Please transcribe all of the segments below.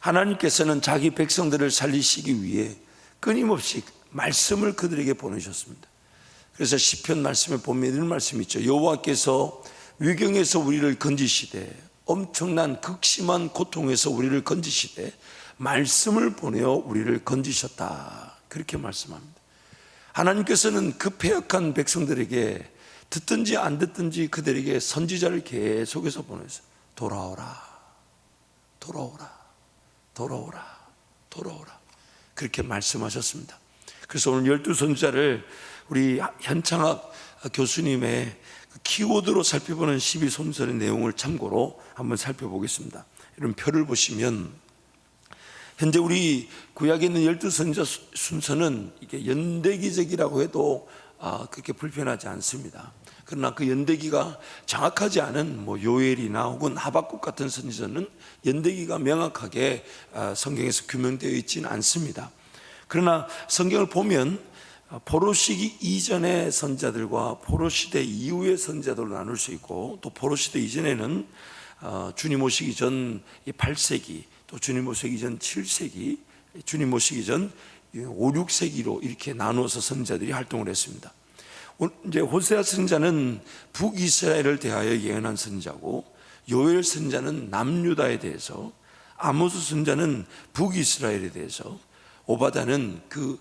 하나님께서는 자기 백성들을 살리시기 위해 끊임없이 말씀을 그들에게 보내셨습니다. 그래서 시편 말씀에 보면 이런 말씀이 있죠. 여호와께서 위경에서 우리를 건지시되, 엄청난 극심한 고통에서 우리를 건지시되 말씀을 보내어 우리를 건지셨다, 그렇게 말씀합니다. 하나님께서는 그 패역한 백성들에게 듣든지 안 듣든지 그들에게 선지자를 계속해서 보내서 돌아오라, 돌아오라, 돌아오라, 돌아오라, 그렇게 말씀하셨습니다. 그래서 오늘 12선지자를 우리 현창학 교수님의 키워드로 살펴보는 12선지자의 내용을 참고로 한번 살펴보겠습니다. 이런 표를 보시면 현재 우리 구약에 있는 12선지자 순서는 이게 연대기적이라고 해도 그렇게 불편하지 않습니다. 그러나 그 연대기가 정확하지 않은 요엘이나 혹은 하박국 같은 선지자는 연대기가 명확하게 성경에서 규명되어 있지는 않습니다. 그러나 성경을 보면 포로 시기 이전의 선지자들과 포로 시대 이후의 선지자들로 나눌 수 있고, 또 포로 시대 이전에는 주님 오시기 전 8세기, 또 주님 오시기 전 7세기, 주님 오시기 전 5, 6세기로 이렇게 나누어서 선지자들이 활동을 했습니다. 이제 호세아 선지자는 북이스라엘을 대하여 예언한 선지자고, 요엘 선지자는 남유다에 대해서, 아모스 선지자는 북이스라엘에 대해서, 오바다는 그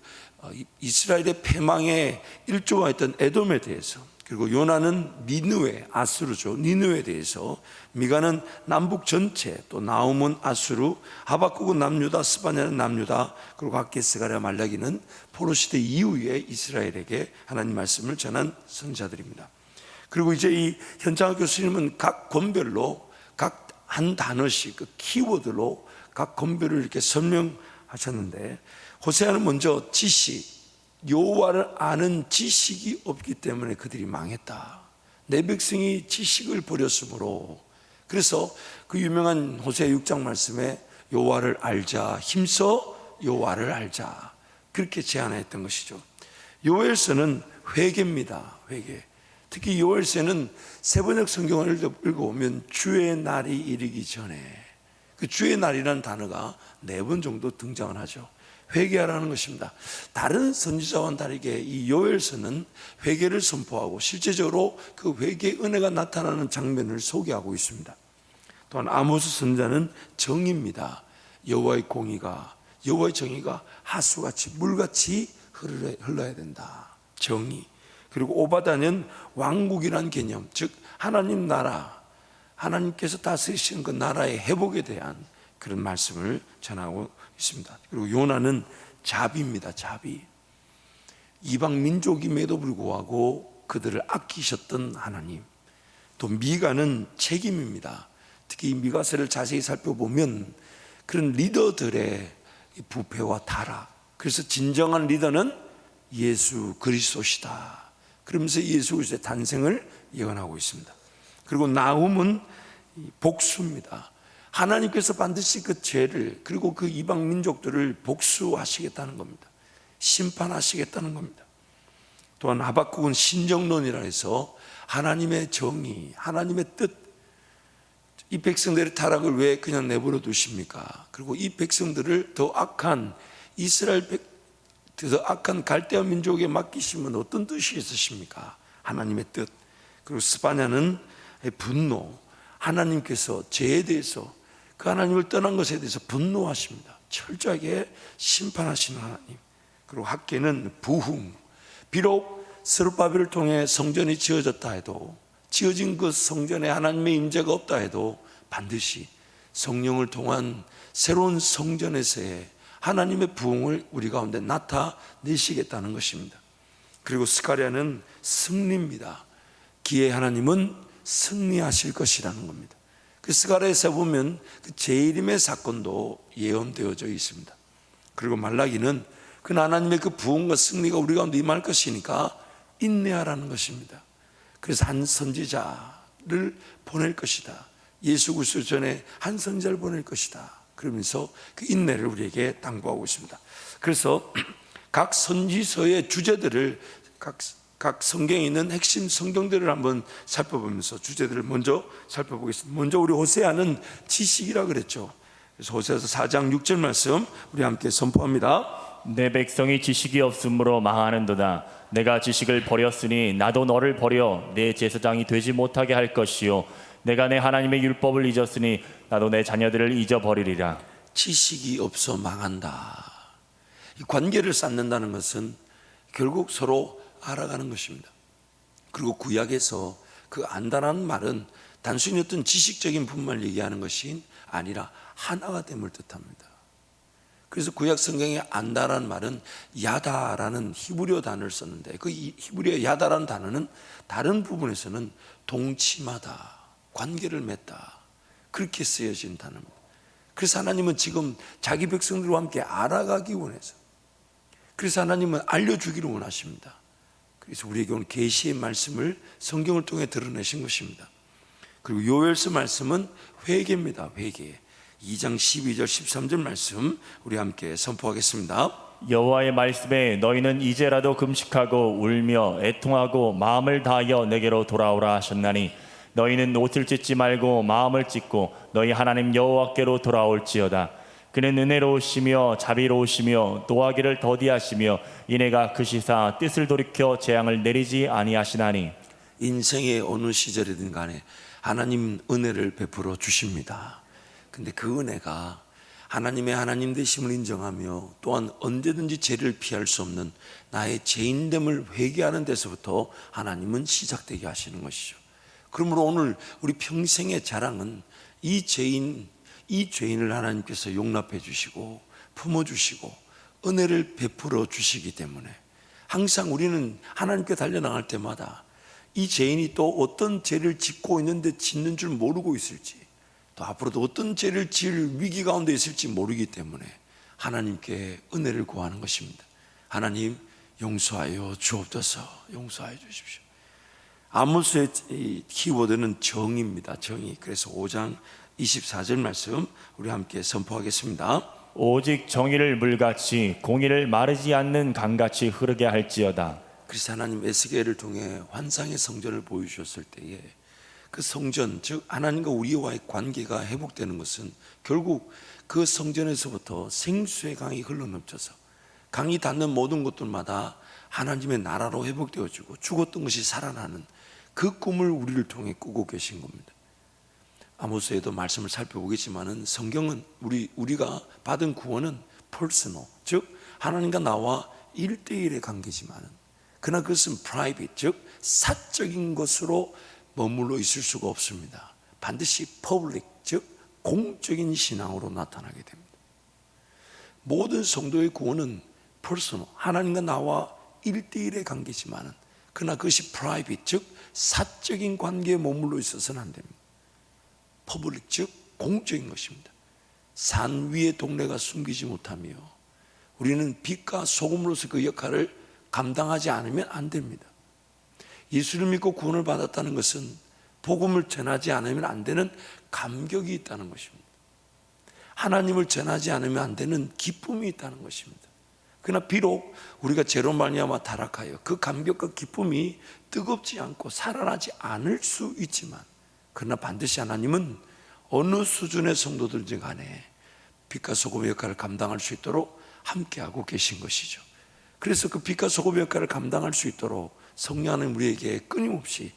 이스라엘의 패망에 일조하였던 에돔에 대해서, 그리고 요나는 니느웨, 아수르죠, 니느웨에 대해서, 미가는 남북 전체, 또 나훔은 아수르, 하박국은 남유다, 스바냐는 남유다, 그리고 학개, 스가랴, 말라기는 포로 시대 이후에 이스라엘에게 하나님 말씀을 전한 선지자들입니다. 그리고 이제 이 현창학 교수님은 각 권별로 각 한 단어씩 그 키워드로 각 권별을 이렇게 설명하셨는데, 호세아는 먼저 지식, 여호와를 아는 지식이 없기 때문에 그들이 망했다. 내 백성이 지식을 버렸으므로. 그래서 그 유명한 호세아 6장 말씀에 여호와를 알자, 힘써 여호와를 알자, 그렇게 제안했던 것이죠. 요엘서는 회개입니다. 회개. 특히 요엘서는 세번역 성경을 읽어보면 주의 날이 이르기 전에, 그 주의 날이라는 단어가 4번 정도 등장을 하죠. 회개하라는 것입니다. 다른 선지자와는 다르게 이 요엘서는 회개를 선포하고 실제적으로 그 회개의 은혜가 나타나는 장면을 소개하고 있습니다. 또한 아모스 선지자는 정의입니다. 여호와의 공의가, 여호와의 정의가 하수같이 물같이 흘러야 된다. 정의. 그리고 오바다는 왕국이라는 개념, 즉 하나님 나라, 하나님께서 다스리시는 그 나라의 회복에 대한 그런 말씀을 전하고 있습니다. 그리고 요나는 자비입니다. 자비. 이방 민족임에도 불구하고 그들을 아끼셨던 하나님. 또 미가는 책임입니다. 특히 이 미가서를 자세히 살펴보면 그런 리더들의 부패와 타락, 그래서 진정한 리더는 예수 그리스도시다, 그러면서 예수 그리스도의 탄생을 예언하고 있습니다. 그리고 나훔은 복수입니다. 하나님께서 반드시 그 죄를, 그리고 그 이방 민족들을 복수하시겠다는 겁니다. 심판하시겠다는 겁니다. 또한 하박국은 신정론이라 해서 하나님의 정의, 하나님의 뜻, 이 백성들의 타락을 왜 그냥 내버려 두십니까? 그리고 이 백성들을 더 악한 더 악한 갈대아 민족에 맡기시면 어떤 뜻이 있으십니까? 하나님의 뜻. 그리고 스바냐는 분노, 하나님께서 죄에 대해서, 그 하나님을 떠난 것에 대해서 분노하십니다. 철저하게 심판하시는 하나님. 그리고 학개는 부흥. 비록 스룹바벨을 통해 성전이 지어졌다 해도, 지어진 그 성전에 하나님의 임재가 없다 해도 반드시 성령을 통한 새로운 성전에서의 하나님의 부흥을 우리 가운데 나타내시겠다는 것입니다. 그리고 스가랴는 승리입니다. 기의 하나님은 승리하실 것이라는 겁니다. 그 스가랴에서 보면 그 재림의 사건도 예언되어져 있습니다. 그리고 말라기는 그 하나님의 그 부흥과 승리가 우리 가운데 임할 것이니까 인내하라는 것입니다. 그래서 한 선지자를 보낼 것이다. 예수 그리스도 전에 한 선지자를 보낼 것이다. 그러면서 그 인내를 우리에게 당부하고 있습니다. 그래서 각 선지서의 주제들을, 각 성경에 있는 핵심 성경들을 한번 살펴보면서 주제들을 먼저 살펴보겠습니다. 먼저 우리 호세아는 지식이라 그랬죠. 그래서 호세아서 4장 6절 말씀 우리 함께 선포합니다. 내 백성이 지식이 없으므로 망하는도다. 내가 지식을 버렸으니 나도 너를 버려 내 제사장이 되지 못하게 할 것이요 내가 내 하나님의 율법을 잊었으니 나도 내 자녀들을 잊어버리리라. 지식이 없어 망한다. 이 관계를 쌓는다는 것은 결국 서로 알아가는 것입니다. 그리고 구약에서 그 안다라는 말은 단순히 어떤 지식적인 분만 얘기하는 것이 아니라 하나가 됨을 뜻합니다. 그래서 구약 성경에 안다라는 말은 야다라는 히브리어 단어를 썼는데 그 히브리어 야다라는 단어는 다른 부분에서는 동침하다, 관계를 맺다 그렇게 쓰여진 단어입니다. 그래서 하나님은 지금 자기 백성들과 함께 알아가기 원해서, 그래서 하나님은 알려주기를 원하십니다. 그래서 우리에게 오늘 계시의 말씀을 성경을 통해 드러내신 것입니다. 그리고 요엘서 말씀은 회개입니다. 회개. 2장 12절 13절 말씀 우리 함께 선포하겠습니다. 여호와의 말씀에 너희는 이제라도 금식하고 울며 애통하고 마음을 다하여 내게로 돌아오라 하셨나니 너희는 옷을 찢지 말고 마음을 찢고 너희 하나님 여호와께로 돌아올지어다. 그는 은혜로우시며 자비로우시며 노하기를 더디하시며 이내가 그 시사 뜻을 돌이켜 재앙을 내리지 아니하시나니. 인생의 어느 시절이든 간에 하나님 은혜를 베풀어 주십니다. 근데 그 은혜가 하나님의 하나님 되심을 인정하며 또한 언제든지 죄를 피할 수 없는 나의 죄인됨을 회개하는 데서부터 하나님은 시작되게 하시는 것이죠. 그러므로 오늘 우리 평생의 자랑은 이 죄인을 하나님께서 용납해 주시고 품어주시고 은혜를 베풀어 주시기 때문에 항상 우리는 하나님께 달려나갈 때마다 이 죄인이 또 어떤 죄를 짓고 있는데 짓는 줄 모르고 있을지, 또 앞으로도 어떤 죄를 지을 위기 가운데 있을지 모르기 때문에 하나님께 은혜를 구하는 것입니다. 하나님 용서하여 주옵소서. 용서하여 주십시오. 아모스의 키워드는 정의입니다. 정의. 그래서 5장 24절 말씀 우리 함께 선포하겠습니다. 오직 정의를 물같이 공의를 마르지 않는 강같이 흐르게 할지어다. 그래서 하나님 에스겔을 통해 환상의 성전을 보여주셨을 때에 그 성전, 즉 하나님과 우리와의 관계가 회복되는 것은 결국 그 성전에서부터 생수의 강이 흘러넘쳐서 강이 닿는 모든 곳들마다 하나님의 나라로 회복되어지고 죽었던 것이 살아나는 그 꿈을 우리를 통해 꾸고 계신 겁니다. 아모스에도 말씀을 살펴보겠지만은 성경은 우리가 받은 구원은 퍼스널, 즉 하나님과 나와 1대1의 관계지만은 그러나 그것은 프라이빗, 즉 사적인 것으로 머물러 있을 수가 없습니다. 반드시 퍼블릭, 즉 공적인 신앙으로 나타나게 됩니다. 모든 성도의 구원은 퍼스널, 하나님과 나와 1대1의 관계지만은 그러나 그것이 프라이빗, 즉 사적인 관계에 머물러 있어서는 안 됩니다. 퍼블릭, 즉 공적인 것입니다. 산 위의 동네가 숨기지 못하며 우리는 빛과 소금으로서 그 역할을 감당하지 않으면 안 됩니다. 예수를 믿고 구원을 받았다는 것은 복음을 전하지 않으면 안 되는 감격이 있다는 것입니다. 하나님을 전하지 않으면 안 되는 기쁨이 있다는 것입니다. 그러나 비록 우리가 죄로 말미암아 타락하여 그 감격과 기쁨이 뜨겁지 않고 살아나지 않을 수 있지만, 그러나 반드시 하나님은 어느 수준의 성도들인지 간에 빛과 소금의 역할을 감당할 수 있도록 함께하고 계신 것이죠. 그래서 그 빛과 소금의 역할을 감당할 수 있도록 성령 하나님 우리에게 끊임없이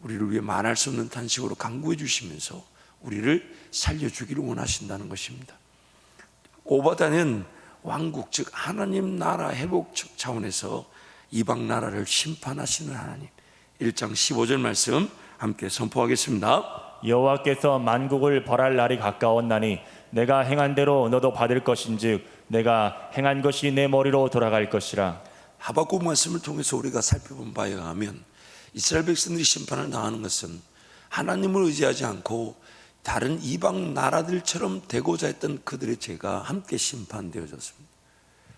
우리를 위해 말할 수 없는 탄식으로 간구해 주시면서 우리를 살려주기를 원하신다는 것입니다. 오바다는 왕국, 즉 하나님 나라 회복 차원에서 이방 나라를 심판하시는 하나님. 1장 15절 말씀 함께 선포하겠습니다. 여호와께서 만국을 벌할 날이 가까웠나니 내가 행한 대로 너도 받을 것인즉 내가 행한 것이 내 머리로 돌아갈 것이라. 하박국 말씀을 통해서 우리가 살펴본 바에 의하면 이스라엘 백성들이 심판을 당하는 것은 하나님을 의지하지 않고 다른 이방 나라들처럼 되고자 했던 그들의 죄가 함께 심판되어졌습니다.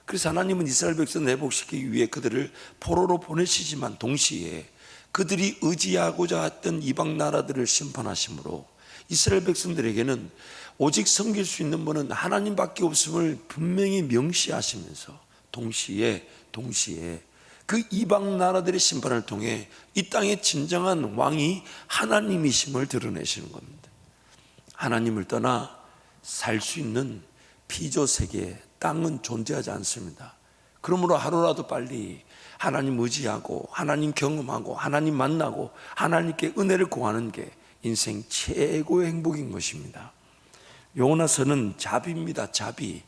그래서 하나님은 이스라엘 백성을 회복시키기 위해 그들을 포로로 보내시지만 동시에 그들이 의지하고자 했던 이방 나라들을 심판하심으로 이스라엘 백성들에게는 오직 섬길 수 있는 분은 하나님밖에 없음을 분명히 명시하시면서 동시에 그 이방 나라들의 심판을 통해 이 땅의 진정한 왕이 하나님이심을 드러내시는 겁니다. 하나님을 떠나 살 수 있는 피조 세계에 땅은 존재하지 않습니다. 그러므로 하루라도 빨리 하나님 의지하고 하나님 경험하고 하나님 만나고 하나님께 은혜를 구하는 게 인생 최고의 행복인 것입니다. 요나서는 자비입니다. 자비.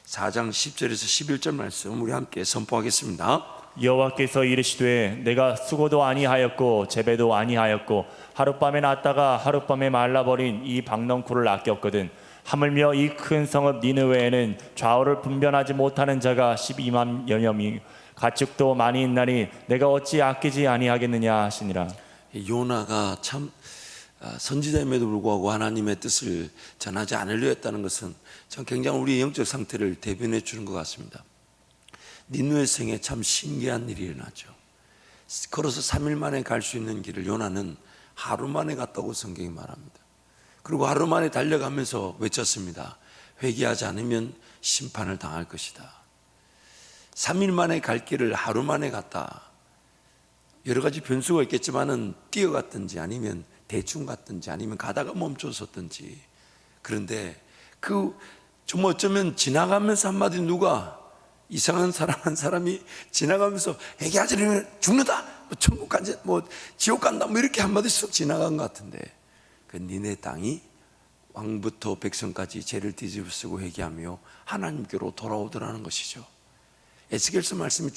4장 10절에서 11절 말씀 우리 함께 선포하겠습니다. 여호와께서 이르시되 내가 수고도 아니하였고 재배도 아니하였고 하룻밤에 났다가 하룻밤에 말라버린 이 박넝쿨을 아꼈거든. 하물며 이 큰 성읍 니느웨에는 좌우를 분별하지 못하는 자가 12만 여명이 가축도 많이 있나니 내가 어찌 아끼지 아니하겠느냐 하시니라. 요나가 참 선지자임에도 불구하고 하나님의 뜻을 전하지 않으려 했다는 것은 참 굉장히 우리의 영적 상태를 대변해 주는 것 같습니다. 니느웨 성에 참 신기한 일이 일어나죠. 걸어서 3일 만에 갈 수 있는 길을 요나는 하루 만에 갔다고 성경이 말합니다. 그리고 하루 만에 달려가면서 외쳤습니다. 회개하지 않으면 심판을 당할 것이다. 3일 만에 갈 길을 하루 만에 갔다. 여러 가지 변수가 있겠지만은 뛰어갔든지 아니면 대충 갔든지 아니면 가다가 멈춰섰든지. 그런데 정말 어쩌면 지나가면서 한마디 누가 이상한 사람 한 사람이 지나가면서 회개하지 않으면 죽는다, 천국 간다, 지옥 간다, 이렇게 한마디 쑥 지나간 것 같은데, 그 니네 땅이 왕부터 백성까지 죄를 뒤집어쓰고 회개하며 하나님께로 돌아오더라는 것이죠. 에스겔서 말씀이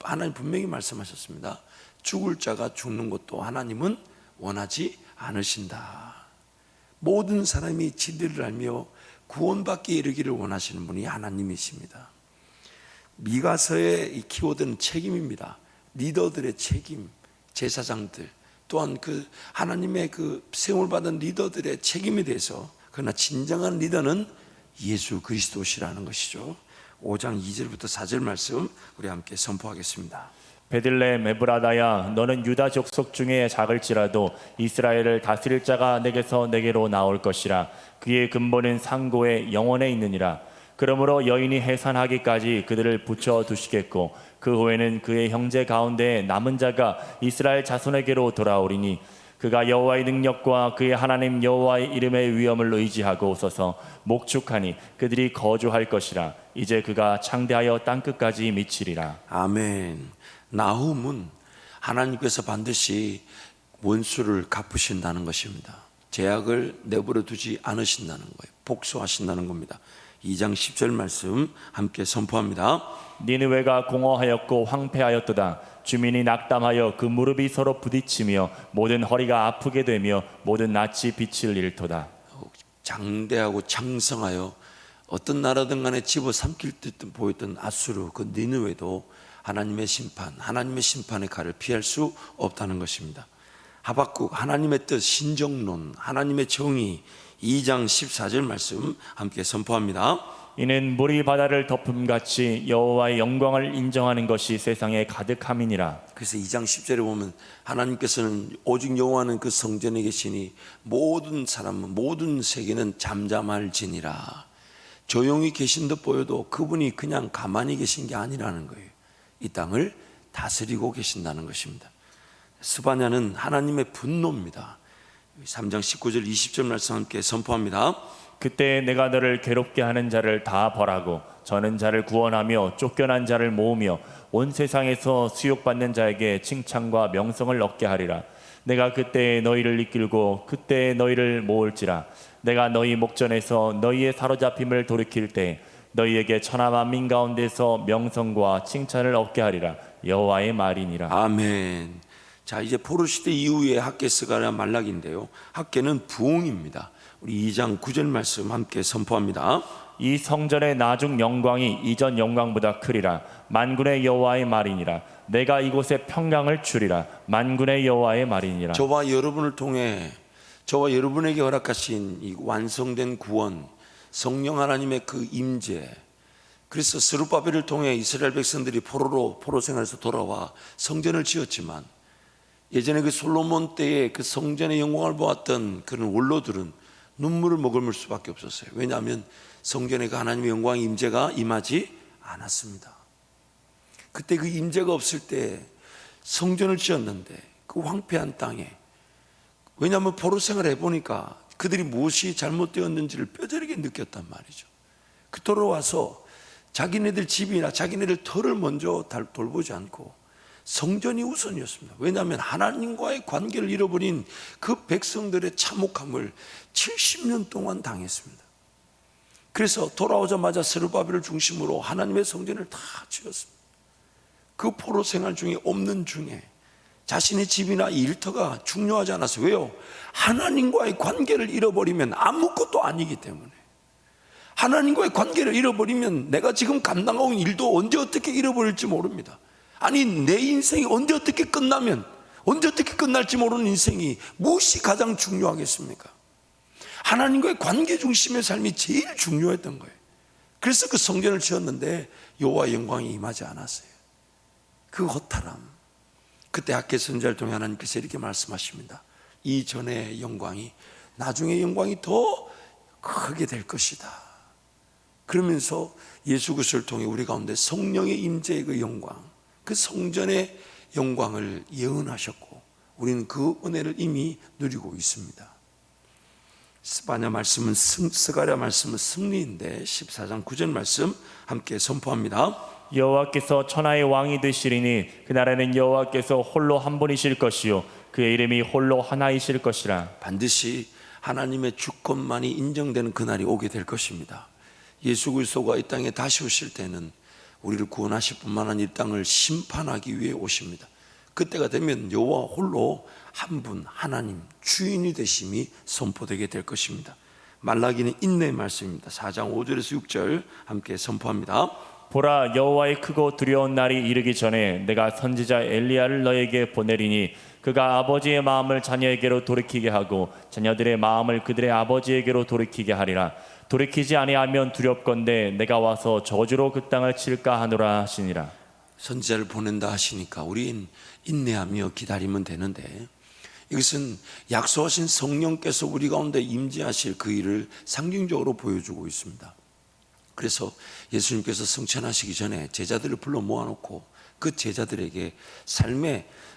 하나님 분명히 말씀하셨습니다. 죽을 자가 죽는 것도 하나님은 원하지 않으신다. 모든 사람이 진리를 알며 구원받기에 이르기를 원하시는 분이 하나님이십니다. 미가서의 이 키워드는 책임입니다. 리더들의 책임, 제사장들, 또한 그 하나님의 그 세움을 받은 리더들의 책임에 대해서, 그러나 진정한 리더는 예수 그리스도시라는 것이죠. 5장 2절부터 4절 말씀 우리 함께 선포하겠습니다. 베들레헴 에브라다야, 너는 유다 족속 중에 작을지라도 이스라엘을 다스릴 자가 내게서 내게로 나올 것이라. 그의 근본은 상고의 영원에 있느니라. 그러므로 여인이 해산하기까지 그들을 붙여 두시겠고 그 후에는 그의 형제 가운데 남은 자가 이스라엘 자손에게로 돌아오리니 그가 여호와의 능력과 그의 하나님 여호와의 이름의 위엄을 의지하고 서서 목축하니 그들이 거주할 것이라. 이제 그가 창대하여 땅끝까지 미치리라. 아멘. 나훔은 하나님께서 반드시 원수를 갚으신다는 것입니다. 죄악을 내버려 두지 않으신다는 거예요. 복수하신다는 겁니다. 2장 10절 말씀 함께 선포합니다. 니느웨가 공허하였고 황폐하였도다. 주민이 낙담하여 그 무릎이 서로 부딪히며 모든 허리가 아프게 되며 모든 낯이 빛을 잃도다. 장대하고 창성하여 어떤 나라든 간에 집어삼킬 듯 보였던 아수르, 그 니느웨도 하나님의 심판의 칼을 피할 수 없다는 것입니다. 하박국, 하나님의 뜻, 신정론, 하나님의 정의, 2장 14절 말씀 함께 선포합니다. 이는 물이 바다를 덮음같이 여호와의 영광을 인정하는 것이 세상에 가득함이니라. 그래서 2장 10절에 보면 하나님께서는 오직 여호와는 그 성전에 계시니 모든 사람은, 모든 세계는 잠잠할지니라. 조용히 계신 듯 보여도 그분이 그냥 가만히 계신 게 아니라는 거예요. 이 땅을 다스리고 계신다는 것입니다. 스바냐는 하나님의 분노입니다. 3장 19절 20절 말씀 함께 선포합니다. 그때 내가 너를 괴롭게 하는 자를 다 벌하고 저는 자를 구원하며 쫓겨난 자를 모으며 온 세상에서 수욕받는 자에게 칭찬과 명성을 얻게 하리라. 내가 그때 너희를 이끌고 그때 너희를 모을지라. 내가 너희 목전에서 너희의 사로잡힘을 돌이킬 때 너희에게 천하 만민 가운데서 명성과 칭찬을 얻게 하리라. 여호와의 말이니라. 아멘. 자, 이제 포로시대 이후에 학개서가 말락인데요. 학개는 부흥입니다. 우리 2장 9절 말씀 함께 선포합니다. 이 성전의 나중 영광이 이전 영광보다 크리라. 만군의 여호와의 말이니라. 내가 이곳에 평강을 주리라. 만군의 여호와의 말이니라. 저와 여러분을 통해 저와 여러분에게 허락하신 이 완성된 구원, 성령 하나님의 그 임재, 그래서 스룹바벨을 통해 이스라엘 백성들이 포로 생활에서 돌아와 성전을 지었지만 예전에 그 솔로몬 때의 그 성전의 영광을 보았던 그런 원로들은 눈물을 머금을 수밖에 없었어요. 왜냐하면 성전에 그 하나님의 영광의 임재가 임하지 않았습니다. 그때 그 임재가 없을 때 성전을 지었는데 그 황폐한 땅에, 왜냐하면 포로 생활을 해보니까 그들이 무엇이 잘못되었는지를 뼈저리게 느꼈단 말이죠. 그 돌아와서 자기네들 집이나 자기네들 터를 먼저 돌보지 않고 성전이 우선이었습니다. 왜냐하면 하나님과의 관계를 잃어버린 그 백성들의 참혹함을 70년 동안 당했습니다. 그래서 돌아오자마자 스룹바벨을 중심으로 하나님의 성전을 다 지었습니다. 그 포로 생활 중에 없는 중에 자신의 집이나 일터가 중요하지 않았어요. 왜요? 하나님과의 관계를 잃어버리면 아무것도 아니기 때문에. 하나님과의 관계를 잃어버리면 내가 지금 감당하고 있는 일도 언제 어떻게 잃어버릴지 모릅니다. 아니, 내 인생이 언제 어떻게 끝나면, 언제 어떻게 끝날지 모르는 인생이 무엇이 가장 중요하겠습니까? 하나님과의 관계 중심의 삶이 제일 중요했던 거예요. 그래서 그 성전을 지었는데 여호와의 영광이 임하지 않았어요. 그 허탈함. 그때 학개 선지자를 통해 하나님께서 이렇게 말씀하십니다. 이전의 영광이, 나중에 영광이 더 크게 될 것이다. 그러면서 예수 그리스도를 통해 우리 가운데 성령의 임재의 그 영광, 그 성전의 영광을 예언하셨고 우리는 그 은혜를 이미 누리고 있습니다. 스가랴 말씀은 승리인데 14장 9절 말씀 함께 선포합니다. 여호와께서 천하의 왕이 되시리니 그날에는 여호와께서 홀로 한 분이실 것이요 그의 이름이 홀로 하나이실 것이라. 반드시 하나님의 주권만이 인정되는 그날이 오게 될 것입니다. 예수 그리스도가 이 땅에 다시 오실 때는 우리를 구원하실 뿐만 아니라 이 땅을 심판하기 위해 오십니다. 그때가 되면 여호와 홀로 한 분, 하나님 주인이 되심이 선포되게 될 것입니다. 말라기는 인내의 말씀입니다. 4장 5절에서 6절 함께 선포합니다. 보라, 여호와의 크고 두려운 날이 이르기 전에 내가 선지자 엘리야를 너에게 보내리니 그가 아버지의 마음을 자녀에게로 돌이키게 하고 자녀들의 마음을 그들의 아버지에게로 돌이키게 하리라. 돌이키지 아니하면 두렵건대 내가 와서 저주로 그 땅을 칠까 하노라 하시니라. 선지자를 보낸다 하시니까 우린 인내하며 기다리면 되는데, 이것은 약속하신 성령께서 우리 가운데 임재하실 그 일을 상징적으로 보여주고 있습니다. 그래서 예수님께서 승천하시기 전에 제자들을 불러 모아놓고 그 제자들에게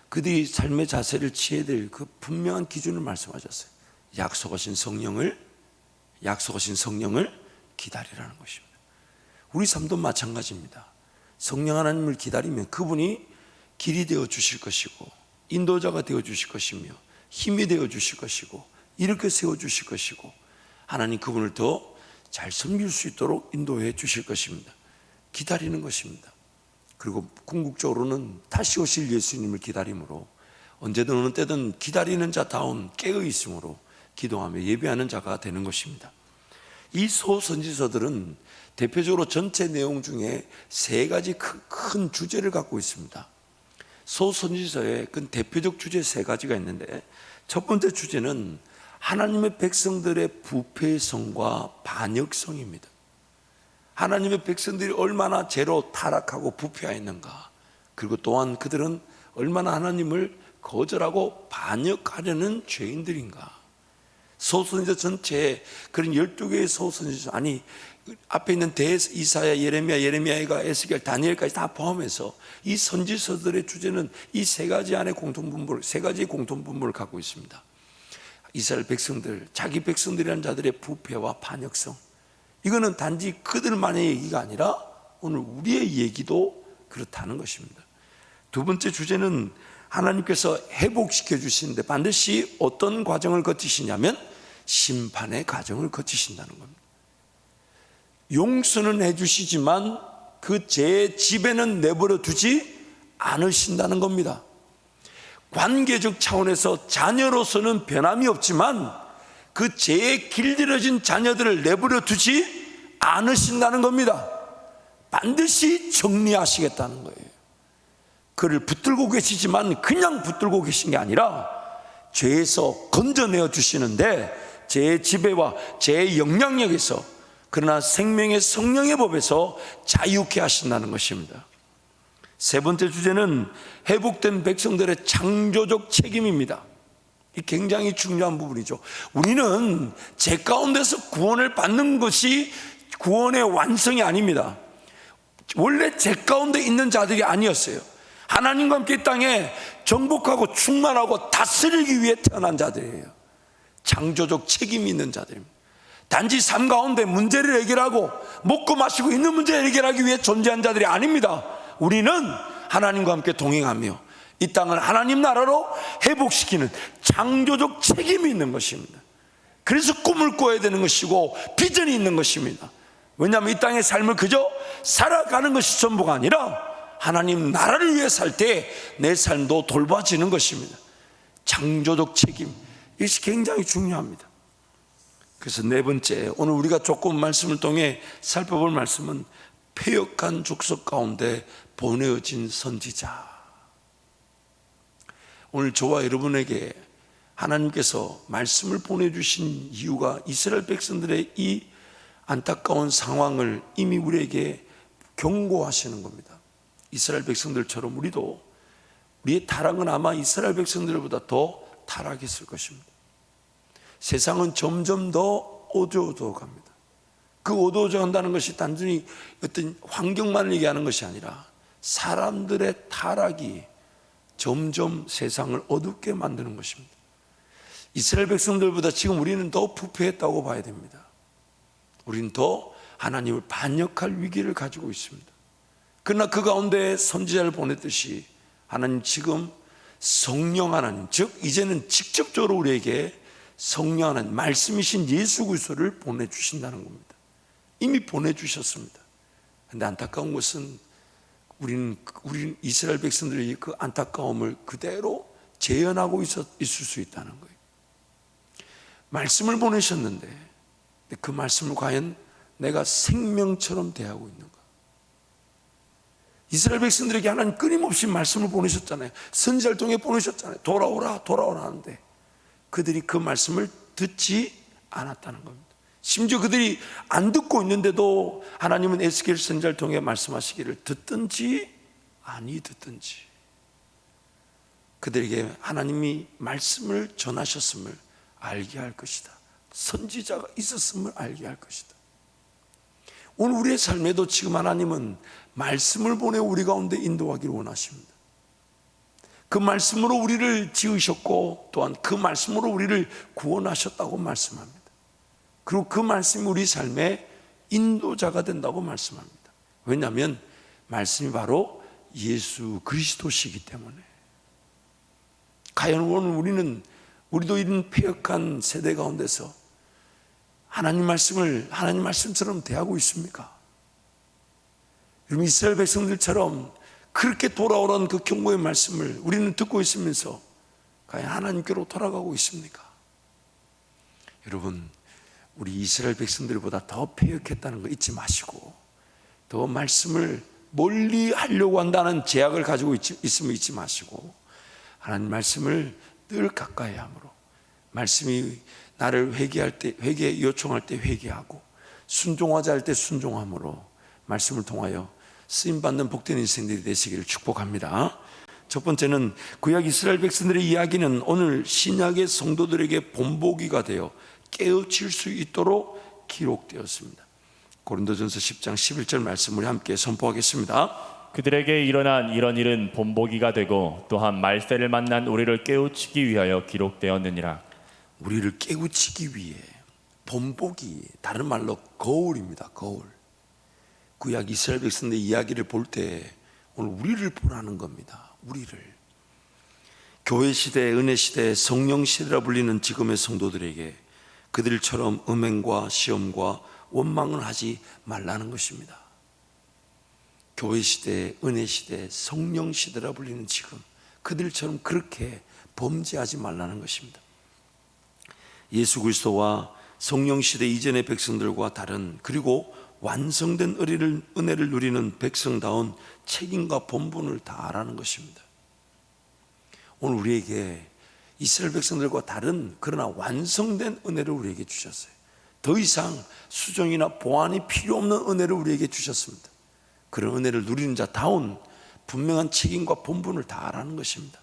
그들이 삶의 자세를 취해야 될 그 분명한 기준을 말씀하셨어요. 약속하신 성령을 기다리라는 것입니다. 우리 삶도 마찬가지입니다. 성령 하나님을 기다리면 그분이 길이 되어 주실 것이고 인도자가 되어 주실 것이며 힘이 되어 주실 것이고 이렇게 세워 주실 것이고 하나님 그분을 더 잘 섬길 수 있도록 인도해 주실 것입니다. 기다리는 것입니다. 그리고 궁극적으로는 다시 오실 예수님을 기다림으로 언제든 어느 때든 기다리는 자다운 깨어 있음으로 기도하며 예배하는 자가 되는 것입니다. 이 소선지서들은 대표적으로 전체 내용 중에 세 가지 큰 주제를 갖고 있습니다. 소선지서의 그 대표적 주제 세 가지가 있는데, 첫 번째 주제는 하나님의 백성들의 부패성과 반역성입니다. 하나님의 백성들이 얼마나 죄로 타락하고 부패하였는가, 그리고 또한 그들은 얼마나 하나님을 거절하고 반역하려는 죄인들인가. 소선지서 전체에 그런 12개의 소선지서, 아니 앞에 있는 이사야, 예레미야가 에스겔, 다니엘까지 다 포함해서 이 선지서들의 주제는 이 세 가지 안에 세 가지의 공통분모를 갖고 있습니다. 이스라엘 백성들, 자기 백성들이라는 자들의 부패와 반역성, 이거는 단지 그들만의 얘기가 아니라 오늘 우리의 얘기도 그렇다는 것입니다. 두 번째 주제는 하나님께서 회복시켜 주시는데 반드시 어떤 과정을 거치시냐면 심판의 과정을 거치신다는 겁니다. 용서는 해주시지만 그 죄의 지배는 내버려 두지 않으신다는 겁니다. 관계적 차원에서 자녀로서는 변함이 없지만 그 죄에 길들여진 자녀들을 내버려 두지 않으신다는 겁니다. 반드시 정리하시겠다는 거예요. 그를 붙들고 계시지만 그냥 붙들고 계신 게 아니라 죄에서 건져내어 주시는데, 죄의 지배와 죄의 영향력에서, 그러나 생명의 성령의 법에서 자유케 하신다는 것입니다. 세 번째 주제는 회복된 백성들의 창조적 책임입니다. 이 굉장히 중요한 부분이죠. 우리는 죄 가운데서 구원을 받는 것이 구원의 완성이 아닙니다. 원래 죄 가운데 있는 자들이 아니었어요. 하나님과 함께 이 땅에 정복하고 충만하고 다스리기 위해 태어난 자들이에요. 창조적 책임이 있는 자들입니다. 단지 삶 가운데 문제를 해결하고 먹고 마시고 있는 문제를 해결하기 위해 존재한 자들이 아닙니다. 우리는 하나님과 함께 동행하며 이 땅을 하나님 나라로 회복시키는 창조적 책임이 있는 것입니다. 그래서 꿈을 꿔야 되는 것이고 비전이 있는 것입니다. 왜냐하면 이 땅의 삶을 그저 살아가는 것이 전부가 아니라 하나님 나라를 위해 살 때 내 삶도 돌봐지는 것입니다. 창조적 책임, 이것이 굉장히 중요합니다. 그래서 네 번째, 오늘 우리가 조금 말씀을 통해 살펴볼 말씀은 패역한 족속 가운데 보내어진 선지자. 오늘 저와 여러분에게 하나님께서 말씀을 보내주신 이유가 이스라엘 백성들의 이 안타까운 상황을 이미 우리에게 경고하시는 겁니다. 이스라엘 백성들처럼 우리도, 우리의 타락은 아마 이스라엘 백성들보다 더 타락했을 것입니다. 세상은 점점 더 어두워져 갑니다. 그 어두워져 간다는 것이 단순히 어떤 환경만 얘기하는 것이 아니라 사람들의 타락이 점점 세상을 어둡게 만드는 것입니다. 이스라엘 백성들보다 지금 우리는 더 부패했다고 봐야 됩니다. 우리는 더 하나님을 반역할 위기를 가지고 있습니다. 그러나 그 가운데 선지자를 보냈듯이 하나님 지금 성령 하나님, 즉 이제는 직접적으로 우리에게 성령 하나님, 말씀이신 예수 그리스도를 보내주신다는 겁니다. 이미 보내주셨습니다. 그런데 안타까운 것은 우리는 이스라엘 백성들의 그 안타까움을 그대로 재현하고 있을 수 있다는 거예요. 말씀을 보내셨는데 그 말씀을 과연 내가 생명처럼 대하고 있는가? 이스라엘 백성들에게 하나님 끊임없이 말씀을 보내셨잖아요. 선지자를 통해 보내셨잖아요. 돌아오라 돌아오라 하는데 그들이 그 말씀을 듣지 않았다는 겁니다. 심지어 그들이 안 듣고 있는데도 하나님은 에스겔 선지자를 통해 말씀하시기를 듣든지 아니 듣든지 그들에게 하나님이 말씀을 전하셨음을 알게 할 것이다. 선지자가 있었음을 알게 할 것이다. 오늘 우리의 삶에도 지금 하나님은 말씀을 보내 우리 가운데 인도하기를 원하십니다. 그 말씀으로 우리를 지으셨고 또한 그 말씀으로 우리를 구원하셨다고 말씀합니다. 그리고 그 말씀이 우리 삶의 인도자가 된다고 말씀합니다. 왜냐하면 말씀이 바로 예수 그리스도시기 때문에. 과연 오늘 우리도 이런 패역한 세대 가운데서 하나님 말씀을 하나님 말씀처럼 대하고 있습니까? 여러분, 이스라엘 백성들처럼 그렇게 돌아오라는 그 경고의 말씀을 우리는 듣고 있으면서 과연 하나님께로 돌아가고 있습니까? 여러분, 우리 이스라엘 백성들보다 더 패역했다는 거 잊지 마시고 더 말씀을 멀리 하려고 한다는 제약을 가지고 있음을 잊지 마시고 하나님 말씀을 늘 가까이 함으로 말씀이 나를 회개 요청할 때 회개하고 순종하자 할 때 순종함으로 말씀을 통하여 쓰임받는 복된 인생들이 되시기를 축복합니다. 첫 번째는 구약 이스라엘 백성들의 이야기는 오늘 신약의 성도들에게 본보기가 되어 깨우칠 수 있도록 기록되었습니다. 고린도전서 10장 11절 말씀을 함께 선포하겠습니다. 그들에게 일어난 이런 일은 본보기가 되고 또한 말세를 만난 우리를 깨우치기 위하여 기록되었느니라. 우리를 깨우치기 위해 본보기, 다른 말로 거울입니다. 거울. 구약 이스라엘 백성들의 이야기를 볼 때 오늘 우리를 보라는 겁니다. 우리를. 교회 시대, 은혜 시대, 성령 시대라 불리는 지금의 성도들에게 그들처럼 음행과 시험과 원망을 하지 말라는 것입니다. 교회 시대, 은혜 시대, 성령 시대라 불리는 지금 그들처럼 그렇게 범죄하지 말라는 것입니다. 예수 그리스도와 성령 시대 이전의 백성들과 다른, 그리고 완성된 은혜를 누리는 백성다운 책임과 본분을 다하라는 것입니다. 오늘 우리에게 이스라엘 백성들과 다른 그러나 완성된 은혜를 우리에게 주셨어요. 더 이상 수정이나 보완이 필요 없는 은혜를 우리에게 주셨습니다. 그런 은혜를 누리는 자다운 분명한 책임과 본분을 다하라는 것입니다.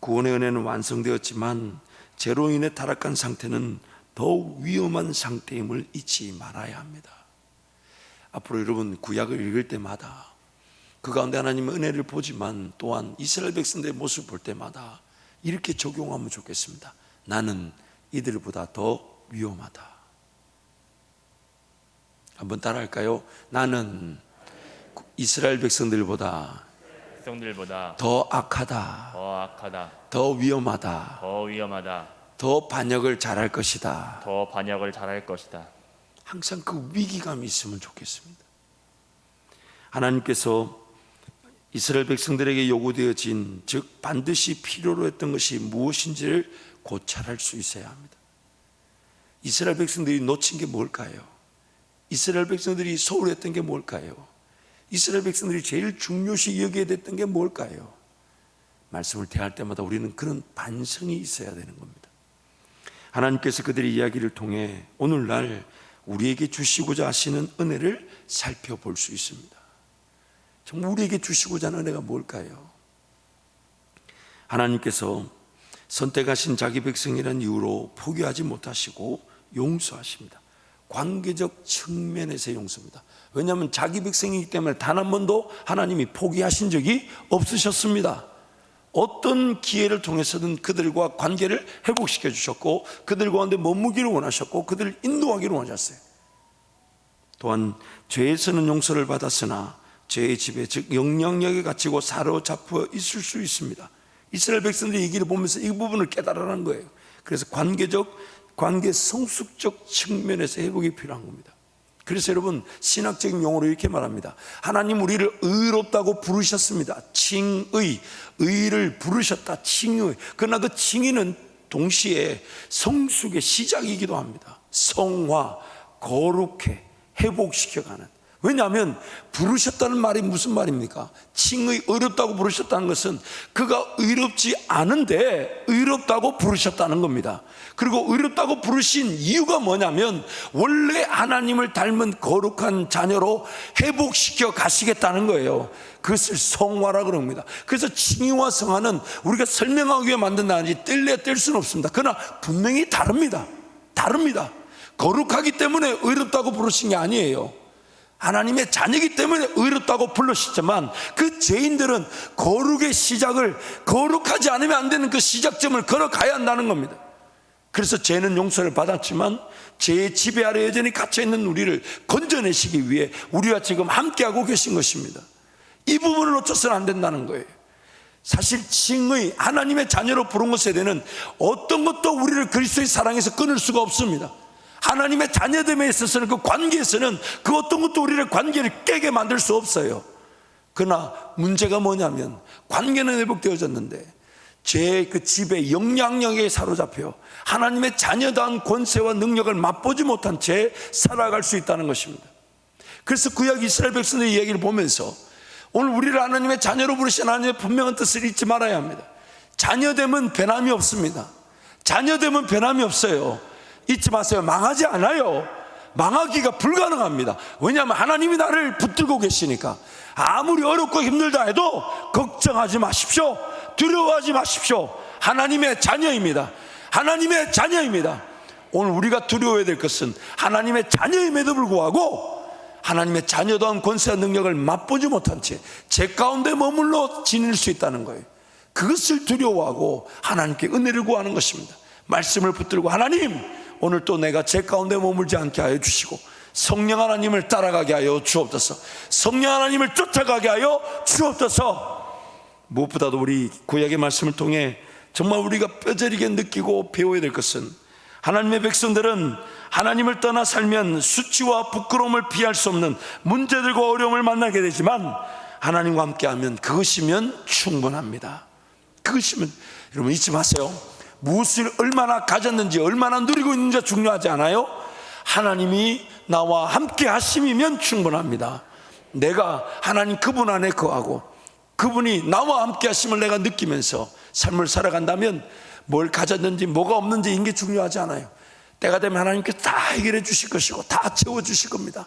구원의 은혜는 완성되었지만 죄로 인해 타락한 상태는 더욱 위험한 상태임을 잊지 말아야 합니다. 앞으로 여러분 구약을 읽을 때마다 그 가운데 하나님의 은혜를 보지만 또한 이스라엘 백성들의 모습을 볼 때마다 이렇게 적용하면 좋겠습니다. 나는 이들보다 더 위험하다. 한번 따라할까요? 나는 이스라엘 백성들보다 더 악하다, 더 위험하다, 더 반역을 잘할 것이다. 항상 그 위기감이 있으면 좋겠습니다. 하나님께서 이스라엘 백성들에게 요구되어진, 즉 반드시 필요로 했던 것이 무엇인지를 고찰할 수 있어야 합니다. 이스라엘 백성들이 놓친 게 뭘까요? 이스라엘 백성들이 소홀했던 게 뭘까요? 이스라엘 백성들이 제일 중요시 여겨야 됐던 게 뭘까요? 말씀을 대할 때마다 우리는 그런 반성이 있어야 되는 겁니다. 하나님께서 그들의 이야기를 통해 오늘날 우리에게 주시고자 하시는 은혜를 살펴볼 수 있습니다. 정말 우리에게 주시고자 하는 은혜가 뭘까요? 하나님께서 선택하신 자기 백성이라는 이유로 포기하지 못하시고 용서하십니다. 관계적 측면에서의 용서입니다. 왜냐하면 자기 백성이기 때문에 단 한 번도 하나님이 포기하신 적이 없으셨습니다. 어떤 기회를 통해서든 그들과 관계를 회복시켜 주셨고, 그들 가운데 머무기를 원하셨고, 그들을 인도하기를 원하셨어요. 또한 죄에서는 용서를 받았으나 죄의 지배, 즉 영향력에 갇히고 사로잡혀 있을 수 있습니다. 이스라엘 백성들이 이 길을 보면서 이 부분을 깨달으라는 거예요. 그래서 관계 성숙적 측면에서 회복이 필요한 겁니다. 그래서 여러분, 신학적인 용어로 이렇게 말합니다. 하나님 우리를 의롭다고 부르셨습니다. 칭의, 의를 부르셨다. 칭의. 그러나 그 칭의는 동시에 성숙의 시작이기도 합니다. 성화, 거룩해, 회복시켜가는. 왜냐하면 부르셨다는 말이 무슨 말입니까? 칭의, 의롭다고 부르셨다는 것은 그가 의롭지 않은데 의롭다고 부르셨다는 겁니다. 그리고 의롭다고 부르신 이유가 뭐냐면 원래 하나님을 닮은 거룩한 자녀로 회복시켜 가시겠다는 거예요. 그것을 성화라 그럽니다. 그래서 칭의와 성화는 우리가 설명하기 위해 만든다든지 뗄 수는 없습니다. 그러나 분명히 다릅니다. 거룩하기 때문에 의롭다고 부르신 게 아니에요. 하나님의 자녀이기 때문에 의롭다고 불러주셨지만 그 죄인들은 거룩의 시작을, 거룩하지 않으면 안 되는 그 시작점을 걸어가야 한다는 겁니다. 그래서 죄는 용서를 받았지만 죄의 지배 아래 여전히 갇혀있는 우리를 건져내시기 위해 우리와 지금 함께하고 계신 것입니다. 이 부분을 놓쳐서는 안 된다는 거예요. 사실 칭의, 하나님의 자녀로 부른 것에 대해서는 어떤 것도 우리를 그리스도의 사랑에서 끊을 수가 없습니다. 하나님의 자녀됨에 있어서는, 그 관계에서는 그 어떤 것도 우리를 관계를 깨게 만들 수 없어요. 그러나 문제가 뭐냐면 관계는 회복되어졌는데 죄의 그 지배 영향력에 사로잡혀 하나님의 자녀다운 권세와 능력을 맛보지 못한 채 살아갈 수 있다는 것입니다. 그래서 구약 이스라엘 백성들의 이야기를 보면서 오늘 우리를 하나님의 자녀로 부르신 하나님의 분명한 뜻을 잊지 말아야 합니다. 자녀됨은 변함이 없습니다. 자녀됨은 변함이 없어요. 잊지 마세요. 망하지 않아요. 망하기가 불가능합니다. 왜냐하면 하나님이 나를 붙들고 계시니까. 아무리 어렵고 힘들다 해도 걱정하지 마십시오. 두려워하지 마십시오. 하나님의 자녀입니다. 하나님의 자녀입니다. 오늘 우리가 두려워해야 될 것은 하나님의 자녀임에도 불구하고 하나님의 자녀다운 권세와 능력을 맛보지 못한 채 제 가운데 머물러 지낼 수 있다는 거예요. 그것을 두려워하고 하나님께 은혜를 구하는 것입니다. 말씀을 붙들고 하나님, 오늘 또 내가 제 가운데 머물지 않게 하여 주시고 성령 하나님을 따라가게 하여 주옵소서. 성령 하나님을 쫓아가게 하여 주옵소서. 무엇보다도 우리 구약의 말씀을 통해 정말 우리가 뼈저리게 느끼고 배워야 될 것은 하나님의 백성들은 하나님을 떠나 살면 수치와 부끄러움을 피할 수 없는 문제들과 어려움을 만나게 되지만 하나님과 함께하면 그것이면 충분합니다. 그것이면, 여러분 잊지 마세요. 무엇을 얼마나 가졌는지, 얼마나 누리고 있는지가 중요하지 않아요? 하나님이 나와 함께 하심이면 충분합니다. 내가 하나님 그분 안에 거하고 그분이 나와 함께 하심을 내가 느끼면서 삶을 살아간다면 뭘 가졌는지 뭐가 없는지 이게 중요하지 않아요. 때가 되면 하나님께 다 해결해 주실 것이고 다 채워주실 겁니다.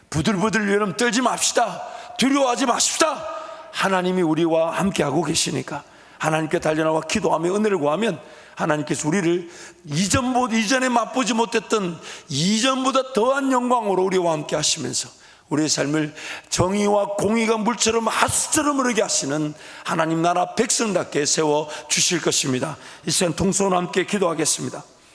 부들부들 여러분 떨지 맙시다. 두려워하지 마십시다. 하나님이 우리와 함께하고 계시니까 하나님께 달려나와 기도하며 은혜를 구하면 하나님께서 우리를 이전에 맛보지 못했던 이전보다 더한 영광으로 우리와 함께 하시면서 우리의 삶을 정의와 공의가 물처럼 하수처럼 흐르게 하시는 하나님 나라 백성답게 세워 주실 것입니다. 이 시간 통성으로 함께 기도하겠습니다.